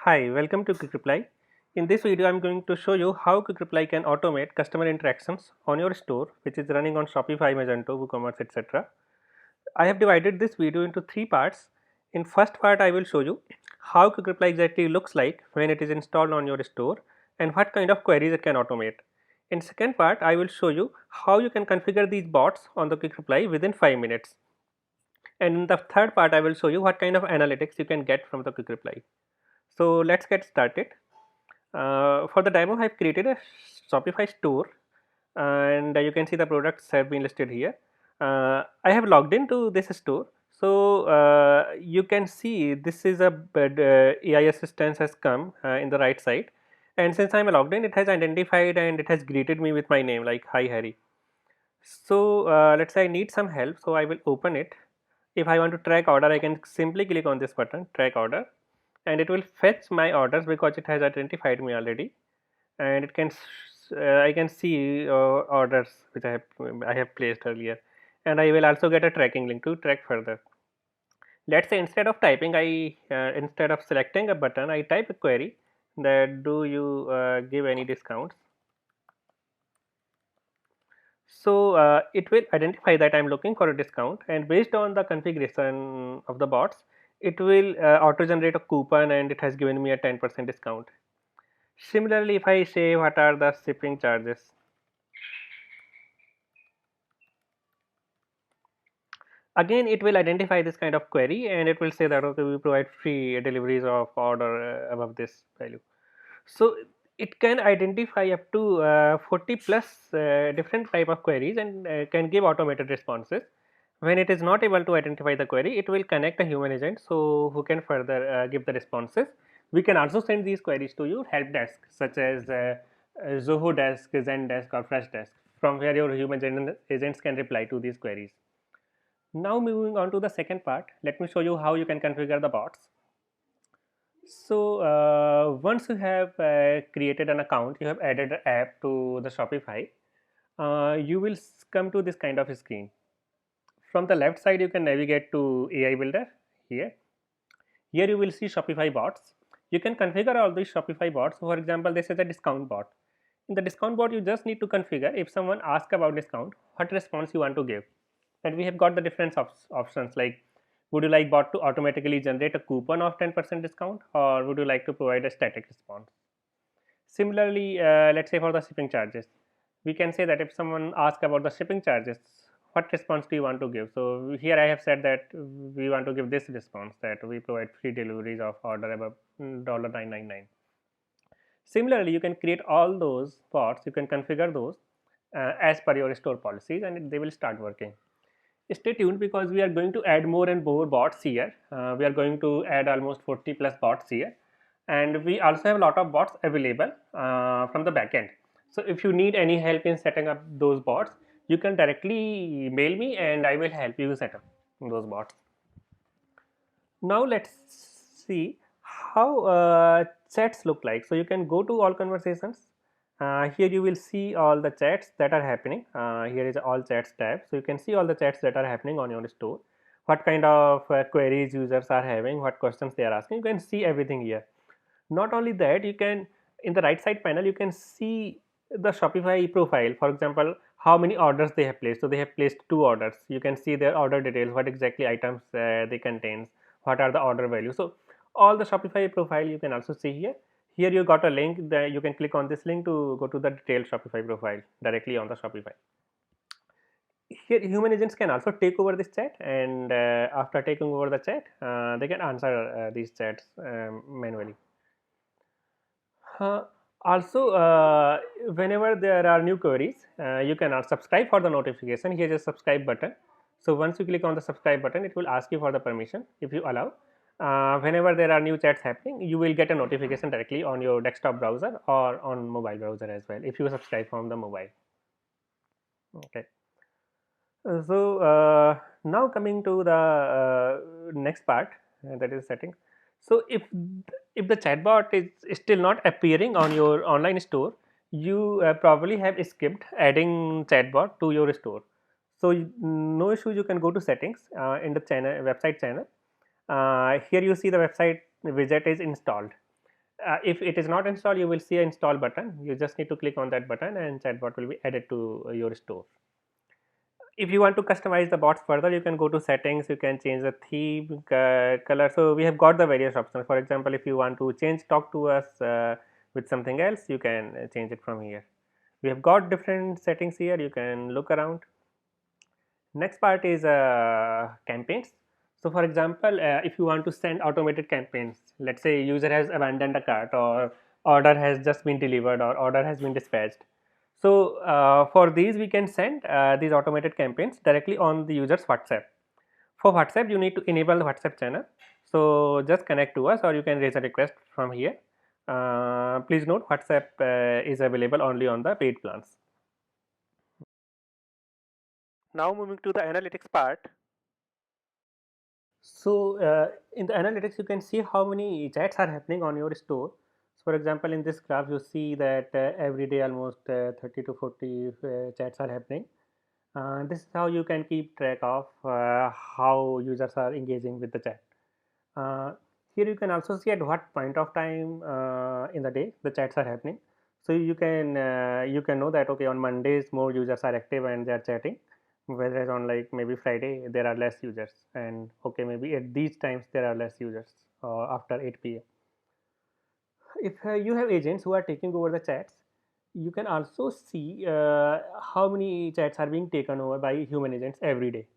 Hi, welcome to Quick Reply. In this video, I am going to show you how Quick Reply can automate customer interactions on your store, which is running on Shopify, Magento, WooCommerce, etc. I have divided this video into three parts. In first part, I will show you how Quick Reply exactly looks like when it is installed on your store and what kind of queries it can automate. In second part, I will show you how you can configure these bots on the Quick Reply within 5 minutes. And in the third part, I will show you what kind of analytics you can get from the Quick Reply. So let's get started. For the demo, I have created a Shopify store, and you can see the products have been listed here. I have logged into this store, so you can see this is AI assistance has come in the right side, and since I am logged in, it has identified and it has greeted me with my name like "Hi Harry." So let's say I need some help, so I will open it. If I want to track order, I can simply click on this button, track order, and it will fetch my orders because it has identified me already, and it can I can see orders which I have placed earlier, and I will also get a tracking link to track further. Let's say instead of typing, instead of selecting a button, I type a query that do you give any discounts. So it will identify that I'm looking for a discount, and based on the configuration of the bots, it will auto generate a coupon, and it has given me a 10% discount. Similarly, if I say what are the shipping charges, again it will identify this kind of query, and it will say that okay, we provide free deliveries of order above this value. So it can identify up to 40 plus different type of queries, and can give automated responses. When it is not able to identify the query, it will connect a human agent, so who can further give the responses. We can also send these queries to your help desk, such as Zoho desk, Zendesk, or Freshdesk, from where your human agents can reply to these queries. Now moving on to the second part, let me show you how you can configure the bots. So once you have created an account, you have added an app to the Shopify, you will come to this kind of screen. From the left side, you can navigate to AI Builder here. Here you will see Shopify bots. You can configure all these Shopify bots. For example, this is a discount bot. In the discount bot, you just need to configure if someone asks about discount, what response you want to give. And we have got the different options like, would you like bot to automatically generate a coupon of 10% discount, or would you like to provide a static response? Similarly, let's say for the shipping charges, we can say that if someone asks about the shipping charges, what response do you want to give? So here I have said that we want to give this response, that we provide free deliveries of order above $9.99. Similarly, you can create all those bots, you can configure those as per your store policies, and they will start working. Stay tuned because we are going to add more and more bots here. We are going to add almost 40 plus bots here, and we also have a lot of bots available from the backend. So if you need any help in setting up those bots, you can directly mail me and I will help you set up those bots. Now let's see how chats look like. So you can go to all conversations. Here you will see all the chats that are happening. Here is all chats tab. So you can see all the chats that are happening on your store. What kind of queries users are having, what questions they are asking. You can see everything here. Not only that, you can, in the right side panel, you can see the Shopify profile. For example, how many orders they have placed. So they have placed 2 orders. You can see their order details, what exactly items they contains, what are the order values. So all the Shopify profile you can also see here. Here you got a link that you can click on this link to go to the detailed Shopify profile directly on the Shopify. Here human agents can also take over this chat, and after taking over the chat, they can answer these chats manually. Uh, Also, whenever there are new queries, you can subscribe for the notification. Here is a subscribe button. So once you click on the subscribe button, it will ask you for the permission. If you allow, whenever there are new chats happening, you will get a notification directly on your desktop browser or on mobile browser as well if you subscribe from the mobile. Okay. So now coming to the next part, that is settings. So if the chatbot is still not appearing on your online store, you probably have skipped adding chatbot to your store. So no issues, you can go to settings in the channel website channel. Here you see the website widget is installed. if it is not installed, you will see an install button. You just need to click on that button and chatbot will be added to your store. If you want to customize the bots further, you can go to settings, you can change the theme, color. So we have got the various options. For example, if you want to change talk to us with something else, you can change it from here. We have got different settings here, you can look around. Next part is campaigns. So for example, if you want to send automated campaigns, let's say user has abandoned a cart, or order has just been delivered, or order has been dispatched. So for these we can send these automated campaigns directly on the user's WhatsApp. For WhatsApp, you need to enable the WhatsApp channel. So just connect to us, or you can raise a request from here. Please note, WhatsApp is available only on the paid plans. Now moving to the analytics part. So in the analytics, you can see how many chats are happening on your store. So for example, in this graph, you see that every day almost 30 to 40 chats are happening. This is how you can keep track of how users are engaging with the chat. Uh, Here you can also see at what point of time in the day the chats are happening. So you can know that okay, on Mondays more users are active and they are chatting, whereas on like maybe Friday there are less users, and okay, maybe at these times there are less users after 8 p.m. If you have agents who are taking over the chats, you can also see how many chats are being taken over by human agents every day.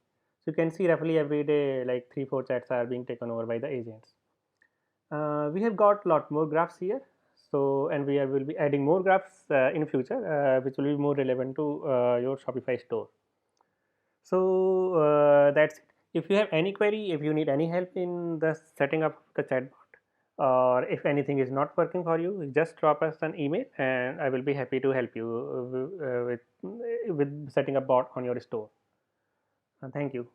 So you can see roughly every day like 3 4 chats are being taken over by the agents. We have got a lot more graphs here. So and will be adding more graphs in future which will be more relevant to your Shopify store. So that's it. If you have any query, if you need any help in the setting up the chatbot, or if anything is not working for you, just drop us an email and I will be happy to help you with setting up bot on your store. Thank you.